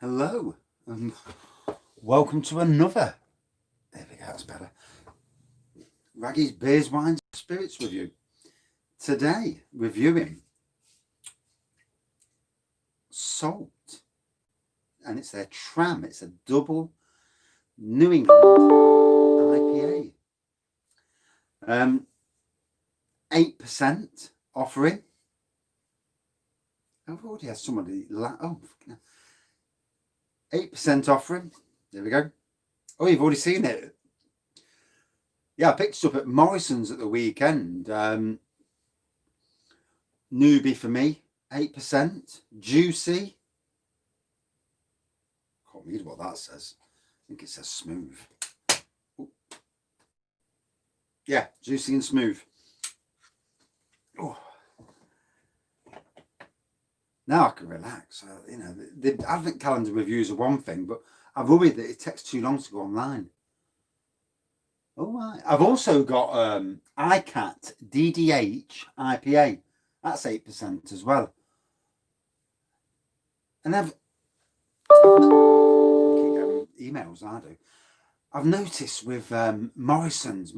Hello, and welcome to another, there we go, that's better, Raggy's Beers, Wines, Spirits review. Today, reviewing Salt, and it's their Tram. It's a double New England IPA. 8% offering. I've already had somebody, 8% offering. There we go. Oh, you've already seen it. Yeah, I picked it up at Morrison's at the weekend. Newbie for me, 8%. Juicy. Can't read what that says. I think it says smooth. Ooh. Yeah, juicy and smooth. Oh. Now I can relax. The advent calendar reviews are one thing, but I'm worried that it takes too long to go online. All right. I've also got ICAT DDH IPA. That's 8% as well. And I keep getting emails, I do. I've noticed with Morrison's,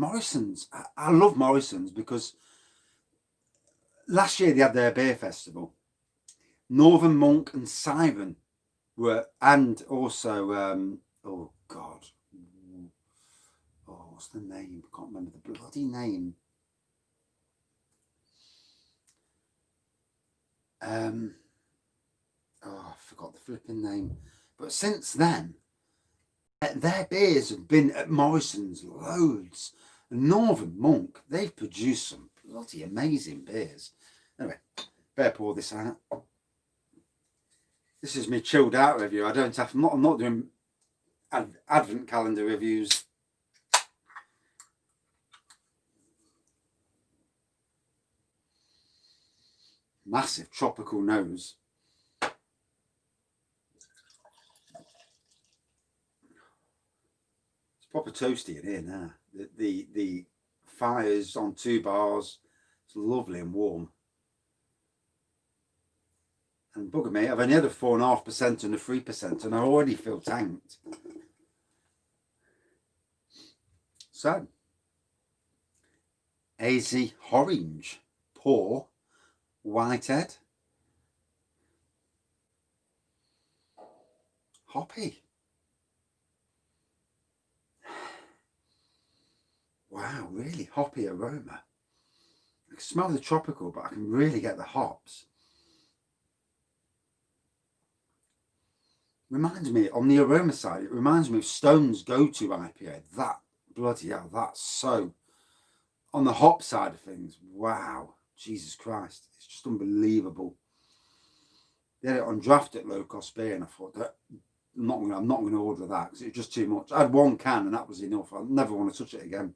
I love Morrison's because last year they had their beer festival. Northern Monk and Siren were, and also, oh God, what's the name? I can't remember the bloody name. I forgot the flipping name. But since then, their beers have been at Morrison's loads. And Northern Monk, they've produced some bloody amazing beers. Anyway, better pour this out. This is me chilled out review. I'm not doing advent calendar reviews. Massive tropical nose. It's proper toasty in here now. The fire's on 2 bars. It's lovely and warm. And bugger me, I've only had a 4.5% and a 3%, and I already feel tanked. So, Hazy orange, pour, whitehead, hoppy. Wow, really hoppy aroma. I can smell the tropical, but I can really get the hops. Reminds me, on the aroma side, it reminds me of Stone's go-to IPA. That, bloody hell, that's so... On the hop side of things, wow, Jesus Christ, it's just unbelievable. They had it on draft at Low Cost Beer, and I thought that I'm not going to order that because it's just too much. I had 1 can, and that was enough. I never want to touch it again.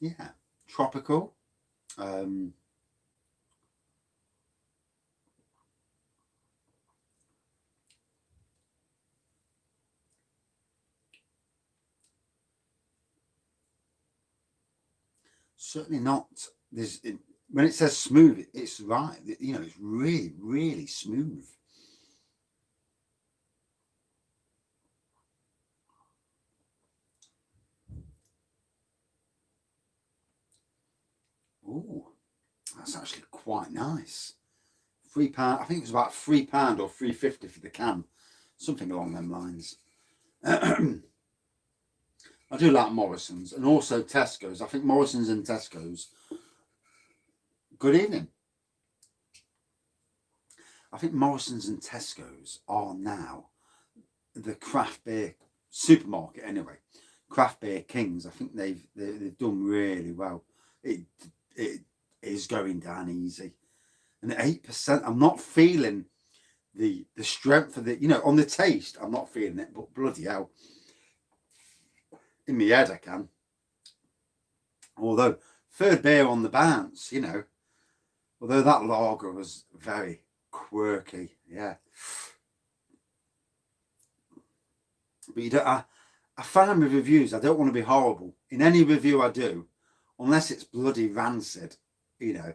Yeah, tropical. Certainly not. When it says smooth, it's right. It's really, really smooth. Oh, that's actually quite nice. £3. I think it was about £3 or £3.50 for the can, something along them lines. I do like Morrison's and also Tesco's. I think Morrison's and Tesco's. Good evening. I think Morrison's and Tesco's are now the craft beer supermarket anyway. Craft beer kings. I think they've done really well. It is going down easy. And at 8%, I'm not feeling the strength of it. On the taste, I'm not feeling it, but bloody hell. In my head I can. Although, third beer on the bounce, Although that lager was very quirky, yeah. But I find with reviews, I don't want to be horrible. In any review I do, unless it's bloody rancid, you know.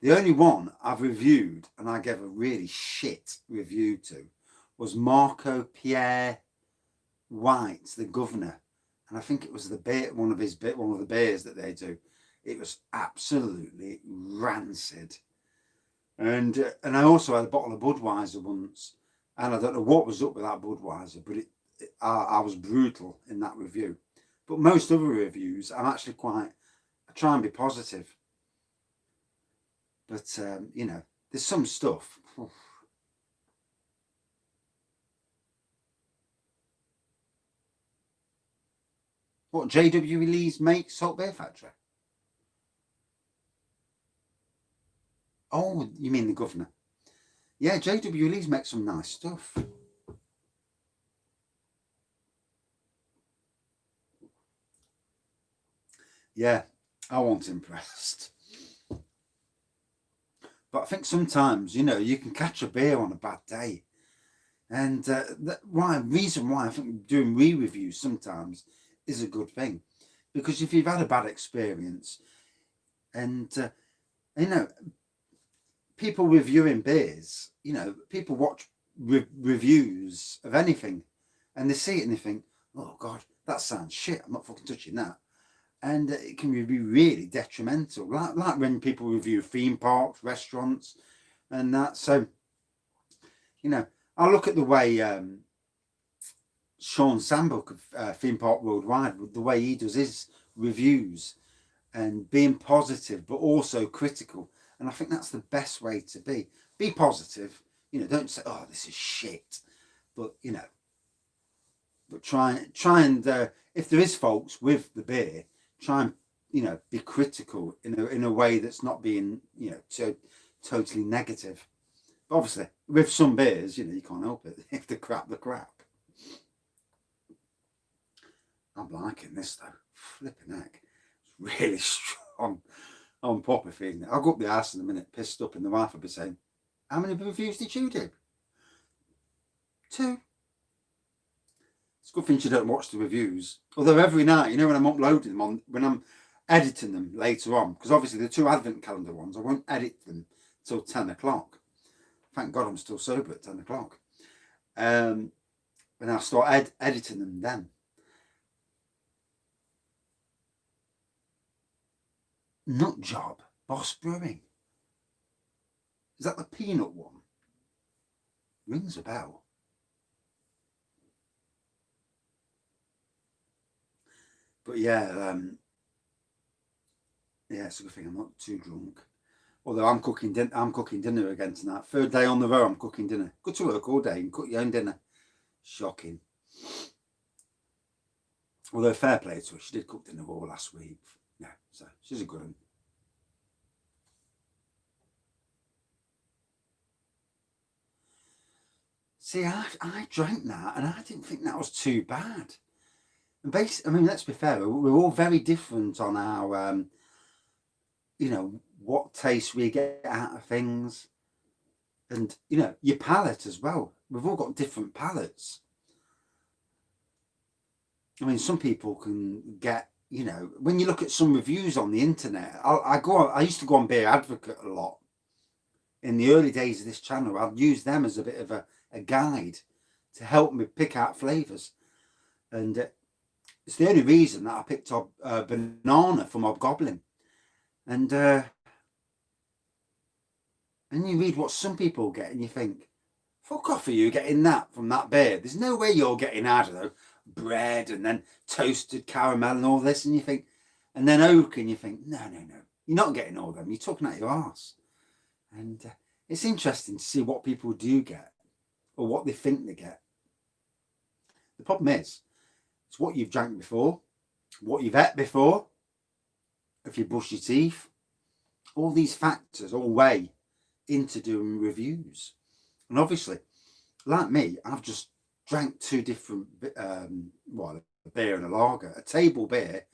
The only one I've reviewed and I gave a really shit review to was Marco Pierre White, the governor. And I think it was one of the beers that they do. It was absolutely rancid. And I also had a bottle of Budweiser once. And I don't know what was up with that Budweiser, but I was brutal in that review. But most other reviews, I'm actually I try and be positive. But, you know, there's some stuff. What, J.W. Lee's make Salt Beer Factory? Oh, you mean the governor? Yeah, J.W. Lee's makes some nice stuff. Yeah, I wasn't impressed. But I think sometimes, you know, you can catch a beer on a bad day. And reason why I think doing re-reviews sometimes is a good thing. Because if you've had a bad experience and, you know, people reviewing beers, you know, people watch reviews of anything and they see it and they think, oh God, that sounds shit. I'm not fucking touching that. And it can be really detrimental. Like when people review theme parks, restaurants and that. So, you know, I look at the way Sean Sambrook of Theme Park Worldwide, the way he does his reviews and being positive, but also critical. And I think that's the best way to be. Be positive. You know, don't say, oh, this is shit. But, you know, but try and if there is faults with the beer, try and, you know, be critical in a way that's not being, you know, totally negative. But obviously, with some beers, you know, you can't help it. If the crap. I'm liking this though. Flipping heck. It's really strong. I'm proper feeling it. I'll go up the arse in a minute, pissed up, and the wife will be saying, how many reviews did you do? 2. It's a good thing you don't watch the reviews. Although every night, you know, when I'm uploading them when I'm editing them later on, because obviously the 2 advent calendar ones, I won't edit them till 10 o'clock. Thank God I'm still sober at 10 o'clock. And I'll start editing them then. Nut Job, Boss Brewing. Is that the peanut one? Rings a bell. But yeah, it's a good thing I'm not too drunk. Although I'm cooking dinner again tonight. 3rd day on the row, I'm cooking dinner. Good to work all day and cook your own dinner. Shocking. Although fair play to her, she did cook dinner all last week. Yeah, so she's a good one. See, I drank that and I didn't think that was too bad. And basically, I mean, let's be fair, we're all very different on our, you know, what taste we get out of things. And, you know, your palate as well. We've all got different palates. I mean, some people can get, you know, when you look at some reviews on the internet, I used to go on Beer Advocate a lot. In the early days of this channel, I'd use them as a bit of a guide to help me pick out flavours. And it's the only reason that I picked up banana from Hobgoblin. And you read what some people get and you think, fuck off, are you getting that from that beer? There's no way you're getting, I don't know, bread and then toasted caramel and all this. And you think, and then oak, and you think, no. You're not getting all of them. You're talking out your arse. And it's interesting to see what people do get or what they think they get. The problem is, it's what you've drank before, what you've ate before, if you brush your teeth. All these factors all weigh into doing reviews. And obviously, like me, I've just drank 2 different, a beer and a lager, a table beer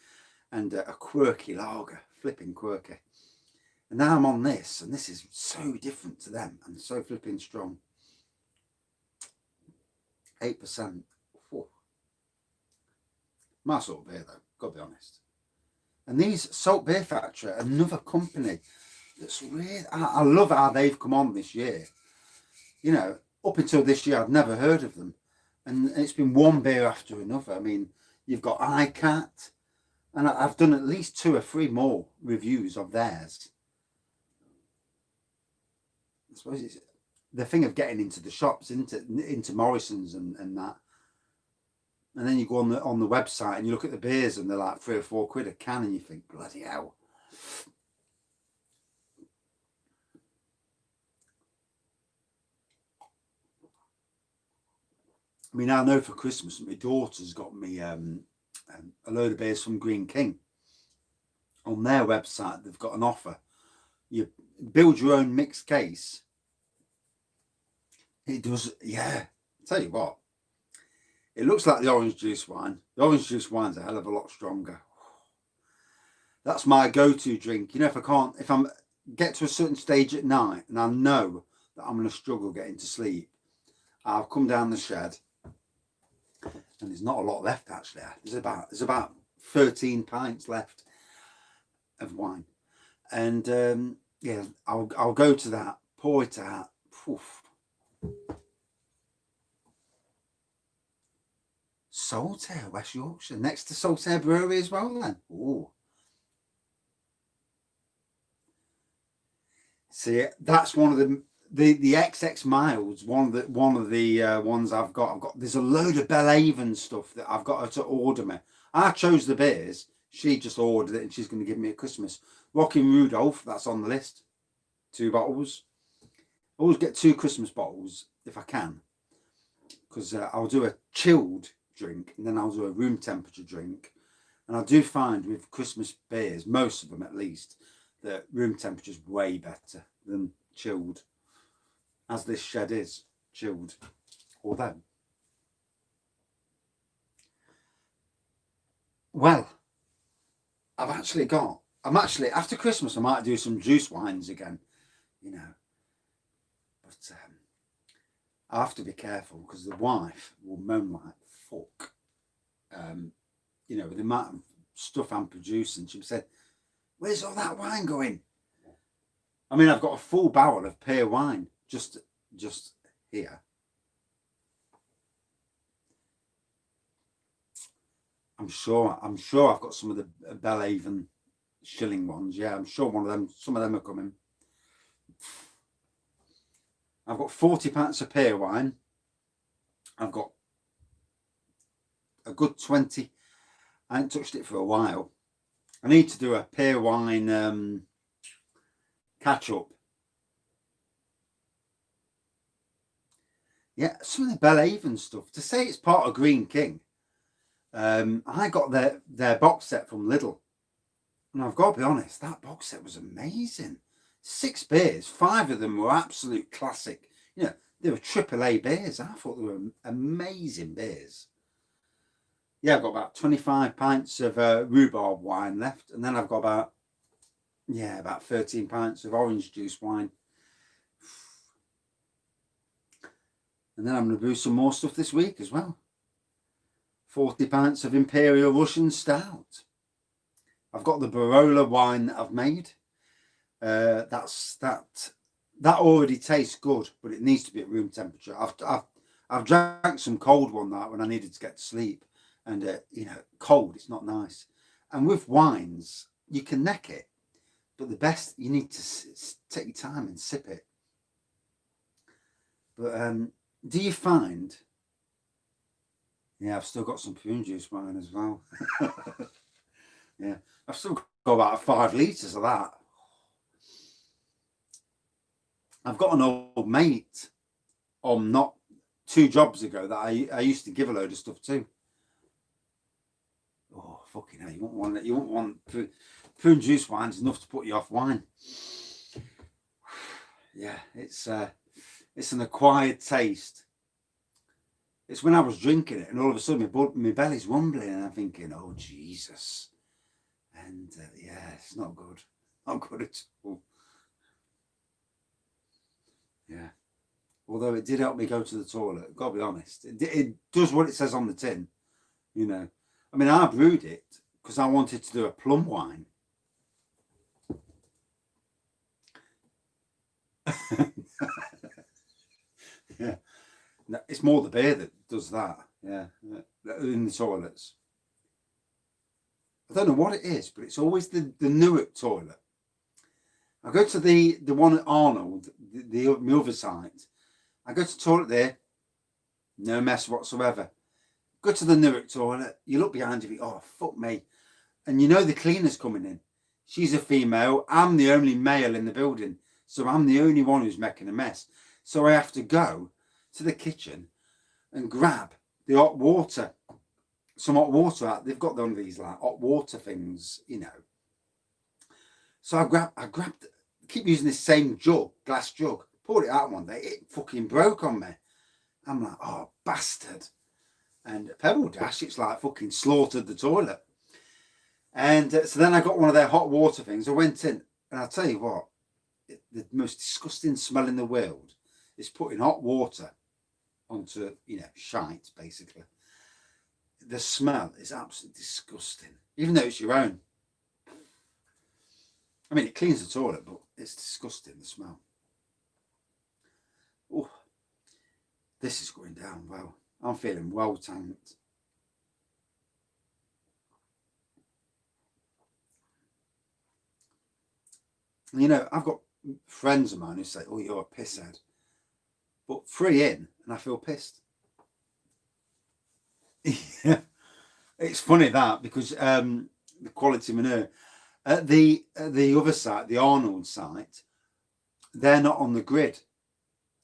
and a quirky lager, flipping quirky. And now I'm on this, and this is so different to them and so flipping strong. 8%. My sort of beer, though, got to be honest. And these Salt Beer Factory, another company that's weird. I love how they've come on this year. You know, up until this year, I'd never heard of them. And it's been one beer after another. I mean, you've got iCat, and I've done at least 2 or 3 more reviews of theirs. I suppose it's the thing of getting into the shops, into Morrison's and that. And then you go on the website and you look at the beers and they're like 3 or 4 quid a can, and you think, bloody hell. I mean, I know for Christmas my daughter's got me a load of beers from Green King. On their website, they've got an offer. You build your own mixed case. It does, yeah. Tell you what, it looks like the orange juice wine. The orange juice wine's a hell of a lot stronger. That's my go-to drink. You know, if I'm get to a certain stage at night and I know that I'm going to struggle getting to sleep, I'll come down the shed, and there's not a lot left actually. There's about 13 pints left of wine, and yeah, I'll go to that, pour it out. Poof. Saltaire, West Yorkshire, next to Saltaire Brewery as well. Then, oh, see, that's one of the XX Milds. One of the ones I've got. There's a load of Belhaven stuff that I've got her to order me. I chose the beers. She just ordered it, and she's going to give me at Christmas. Rockin' Rudolph, that's on the list. 2 bottles. I always get 2 Christmas bottles if I can, because I'll do a chilled drink and then I'll do a room temperature drink. And I do find with Christmas beers, most of them at least, that room temperature is way better than chilled, as this shed is chilled. Although, well, I'm actually after Christmas I might do some juice wines again, you know, but I have to be careful because the wife will moan like fuck, you know, with the amount of stuff I'm producing. She said, where's all that wine going? I mean, I've got a full barrel of pear wine just here. I'm sure I've got some of the Belhaven shilling ones. Yeah, I'm sure some of them are coming. I've got 40 pints of pear wine. I've got a good 20. I haven't touched it for a while. I need to do a pear wine catch up. Yeah, some of the Belhaven stuff. To say it's part of Green King, I got their box set from Lidl. And I've got to be honest, that box set was amazing. 6 beers, 5 of them were absolute classic. You know, they were AAA beers. I thought they were amazing beers. Yeah, I've got about 25 pints of rhubarb wine left. And then I've got about 13 pints of orange juice wine. And then I'm going to do some more stuff this week as well. 40 pints of Imperial Russian Stout. I've got the Barolo wine that I've made. That already tastes good, but it needs to be at room temperature. I've drank some cold one night when I needed to get to sleep, and you know, cold, it's not nice. And with wines, you can neck it, but the best, you need to take your time and sip it. But do you find? Yeah, I've still got some prune juice wine as well. Yeah, I've still got about 5 litres of that. I've got an old mate on not 2 jobs ago that I used to give a load of stuff to. Oh, fucking hell, you won't want prune juice wine's enough to put you off wine. Yeah, it's an acquired taste. It's when I was drinking it and all of a sudden my belly's rumbling and I'm thinking, oh, Jesus. And yeah, it's not good. Not good at all. Yeah. Although it did help me go to the toilet, gotta be honest. It does what it says on the tin, you know. I mean, I brewed it because I wanted to do a plum wine. Yeah, it's more the beer that does that. Yeah, in the toilets. I don't know what it is, but it's always the Newark toilet. I go to the one at Arnold, my other site. I go to the toilet there, no mess whatsoever. Go to the Newark toilet, you look behind you, oh fuck me, and you know the cleaner's coming in. She's a female. I'm the only male in the building, so I'm the only one who's making a mess. So I have to go to the kitchen and grab the hot water, some hot water out. They've got one of these like hot water things, you know. So I grabbed, keep using this same jug, glass jug. Poured it out one day, it fucking broke on me. I'm like, oh bastard! And Pebble Dash, it's like fucking slaughtered the toilet. And so then I got one of their hot water things. I went in, and I'll tell you what, the most disgusting smell in the world is putting hot water onto, you know, shite, basically. The smell is absolutely disgusting, even though it's your own. I mean, it cleans the toilet, but it's disgusting, the smell. Oh, this is going down well. I'm feeling well tanked. You know, I've got friends of mine who say, oh, you're a pisshead. But 3 in, and I feel pissed. Yeah. It's funny that, because the quality manure at the other site, the Arnold site, they're not on the grid.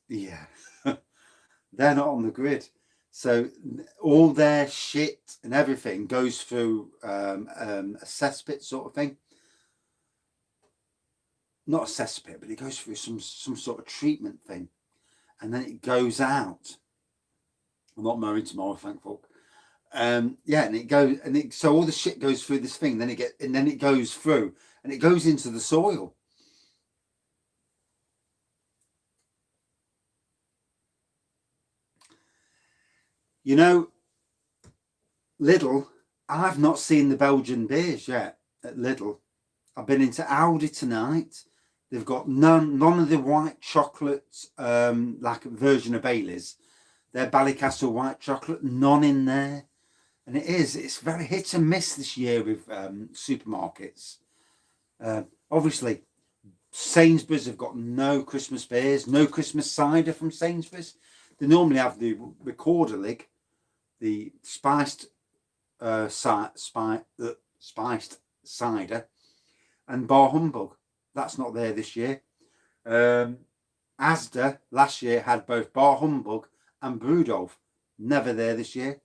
Yeah. They're not on the grid. So all their shit and everything goes through a cesspit sort of thing. Not a cesspit, but it goes through some sort of treatment thing, and then it goes out. I'm not married tomorrow, thankful. Yeah, and it goes, and so all the shit goes through this thing. Then it goes through, and it goes into the soil. You know, Lidl. I've not seen the Belgian beers yet at Lidl. I've been into Aldi tonight. They've got none of the white chocolate, like a version of Bailey's. Their Ballycastle white chocolate, none in there. And it's very hit and miss this year with supermarkets. Obviously, Sainsbury's have got no Christmas beers, no Christmas cider from Sainsbury's. They normally have the Recorderlig, the spiced cider, and Bar Humbug. That's not there this year. Asda last year had both Bar Humbug and Brewdolf. Never there this year.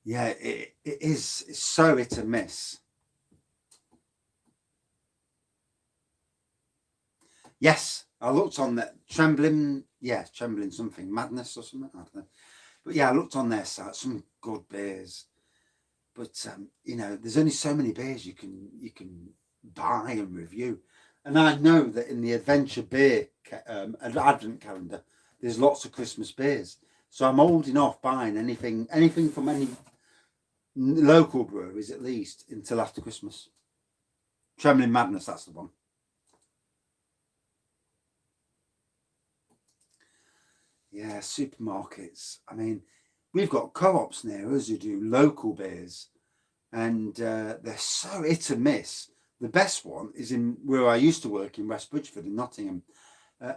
Yeah, it is. It's so hit and miss. Yes, I looked on that Trembling. Yeah, Trembling something, Madness or something. I don't know. But yeah, I looked on their site. Some good beers. But you know, there's only so many beers you can buy and review. And I know that in the Adventure Beer Advent calendar, there's lots of Christmas beers. So I'm holding off buying anything from any local breweries at least until after Christmas. Trembling Madness, that's the one. Yeah, supermarkets. I mean, we've got co-ops near us who do local beers, and they're so hit and miss. The best one is in where I used to work in West Bridgeford in Nottingham.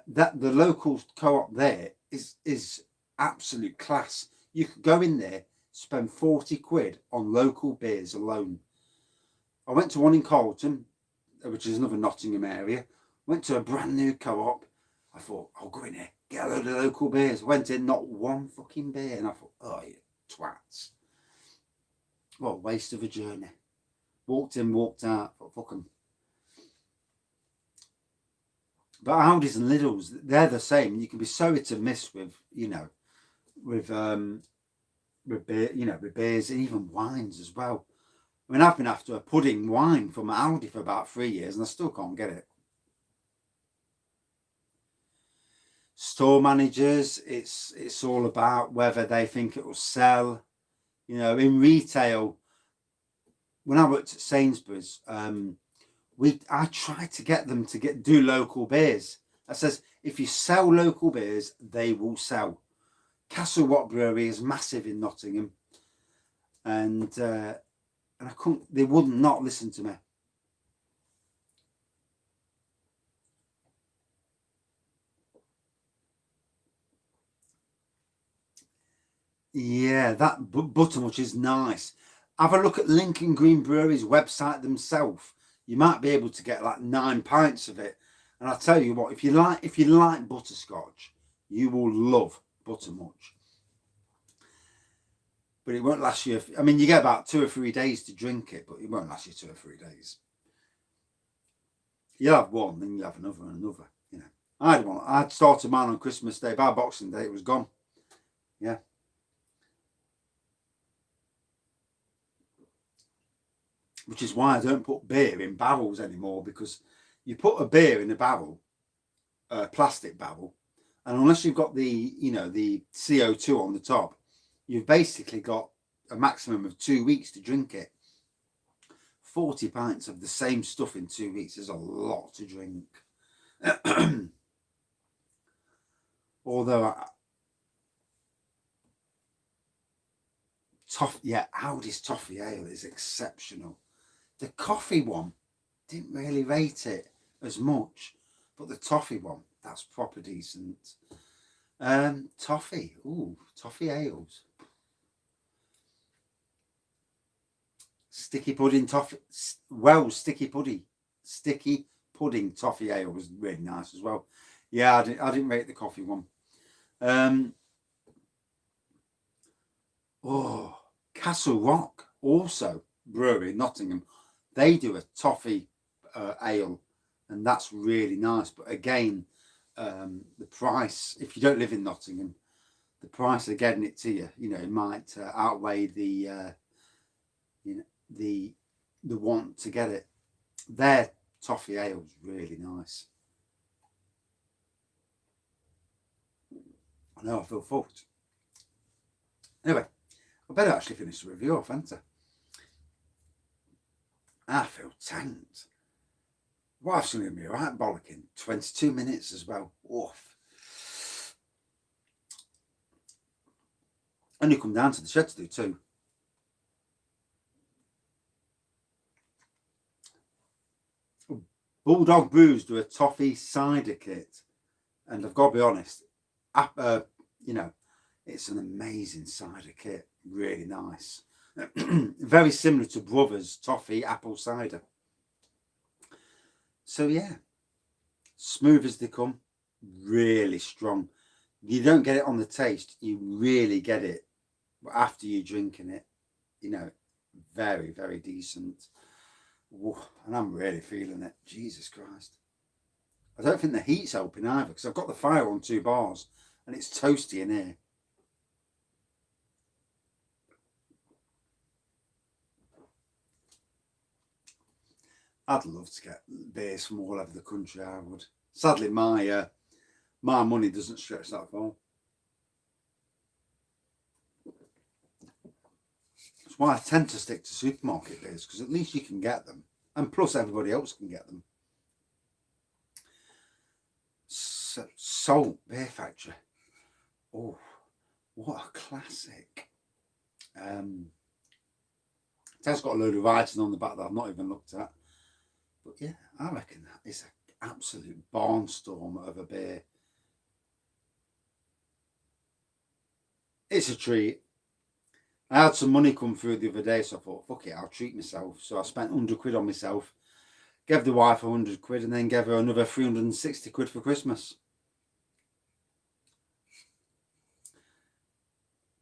That the local co-op there is absolute class. You could go in there, spend 40 quid on local beers alone. I went to one in Carlton, which is another Nottingham area. Went to a brand new co-op. I thought, I'll go in here, get a load of local beers. Went in, not one fucking beer. And I thought, oh, you twats. What a waste of a journey. Walked in, walked out. Thought, fuck 'em. But Aldi's and Lidl's, they're the same. You can be so hit and miss with, you know, with beer, you know, with beers and even wines as well. I mean, I've been after a pudding wine from Aldi for about 3 years and I still can't get it. Store managers, it's all about whether they think it will sell. You know, in retail, when I worked at Sainsbury's, I tried to get them to do local beers. I says, if you sell local beers, they will sell. Castle Rock Brewery is massive in Nottingham, and I couldn't. They wouldn't not listen to me. Yeah, that buttermilk is nice. Have a look at Lincoln Green Brewery's website themselves. You might be able to get like 9 pints of it. And I'll tell you what, if you like butterscotch, you will love buttermilk. But it won't last you. I mean, you get about 2 or 3 days to drink it, but it won't last you 2 or 3 days. You'll have one, then you'll have another and another. You know, I had one. I'd started mine on Christmas Day. By Boxing Day, it was gone. Yeah. Which is why I don't put beer in barrels anymore, because you put a beer in a barrel, a plastic barrel, and unless you've got the, you know, the CO2 on the top, you've basically got a maximum of 2 weeks to drink it. 40 pints of the same stuff in 2 weeks is a lot to drink. Although, Aldi's Toffee Ale is exceptional. The coffee one, didn't really rate it as much, but the toffee one, that's proper decent. Toffee ales. Sticky pudding toffee, sticky pudding toffee ale was really nice as well. Yeah, I didn't rate the coffee one. Castle Rock also brewery, Nottingham. They do a toffee ale, and that's really nice. But again, the price, if you don't live in Nottingham, the price of getting it to you, you know, it might outweigh the the want to get it. Their toffee ale is really nice. I know, I feel fucked. Anyway, I better actually finish the review off, haven't I? I feel tanked. Wife's going to be right bollocking. 22 minutes as well. Oof. And you come down to the shed to do too. Bulldog Brews do a toffee cider kit, and I've got to be honest, you know, it's an amazing cider kit, really nice. Very similar to Brothers Toffee apple cider. So yeah, smooth as they come, really strong. You don't get it on the taste, you really get it after you're drinking it. You know, very, very decent. Whoa, and I'm really feeling it. Jesus Christ. I don't think the heat's helping either, because I've got the fire on 2 bars and it's toasty in here. I'd love to get beers from all over the country, I would. Sadly, my money doesn't stretch that far. That's why I tend to stick to supermarket beers, because at least you can get them. And plus everybody else can get them. Salt Beer Factory. Oh, what a classic. It has got a load of writing on the back that I've not even looked at. But yeah, I reckon that is an absolute barnstormer of a beer. It's a treat. I had some money come through the other day, so I thought, fuck it, I'll treat myself. So I spent 100 quid on myself, gave the wife 100 quid, and then gave her another 360 quid for Christmas.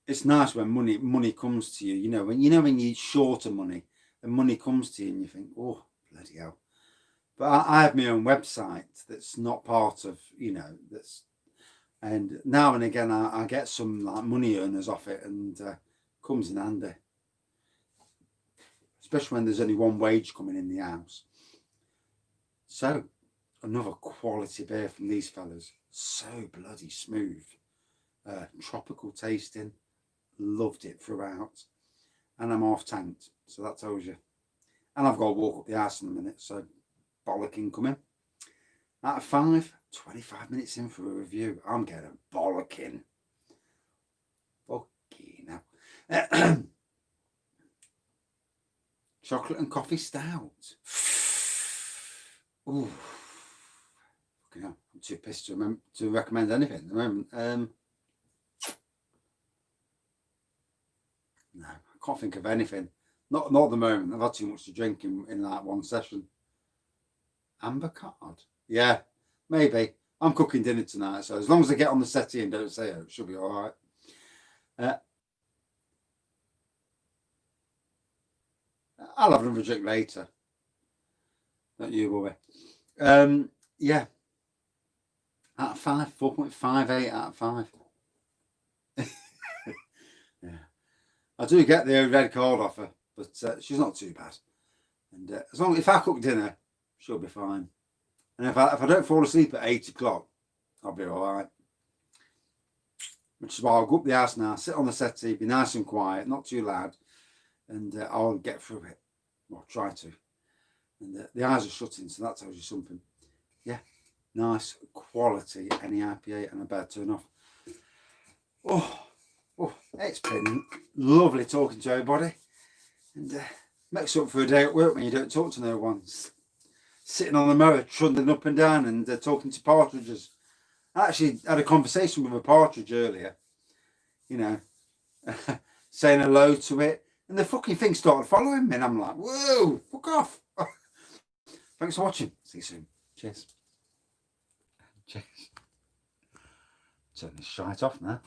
It's nice when money comes to you. You know when you're short of money, and money comes to you, and you think, oh bloody hell. But I have my own website that's not part of, you know, that's, and now and again I get some like money earners off it, and comes in handy, especially when there's only one wage coming in the house. So another quality beer from these fellas, so bloody smooth, tropical tasting, loved it throughout. and I'm half tanked. So that tells you. And I've got to walk up the arse in a minute, so bollocking coming. Out of 5, 25 minutes in for a review. I'm getting bollocking. Fucking hell. Chocolate and coffee stout. Ooh. Fucking hell. I'm too pissed to recommend anything at the moment. No, I can't think of anything. Not at the moment. I've had too much to drink in like one session. Amber card. Yeah, maybe. I'm cooking dinner tonight, so as long as I get on the settee and don't say it, it should be all right. I'll have another drink later. Don't you worry. Yeah. Out of 5, 4.58 out of 5. Yeah. I do get the red card off her, but she's not too bad. And as long if I cook dinner, she'll be fine. And if I don't fall asleep at 8 o'clock, I'll be all right. Which is why I'll go up the house now, sit on the settee, be nice and quiet, not too loud, and I'll get through it. Well, try to. And the eyes are shutting, so that tells you something. Yeah, nice quality NEIPA, and I better turn off. Oh, it's been lovely talking to everybody, and makes up for a day at work when you don't talk to no one. Sitting on the mower, trundling up and down and talking to partridges. I actually had a conversation with a partridge earlier, you know, saying hello to it, and the fucking thing started following me, and I'm like, whoa, fuck off. Thanks for watching. See you soon. Cheers. Cheers. Turn this shite off now.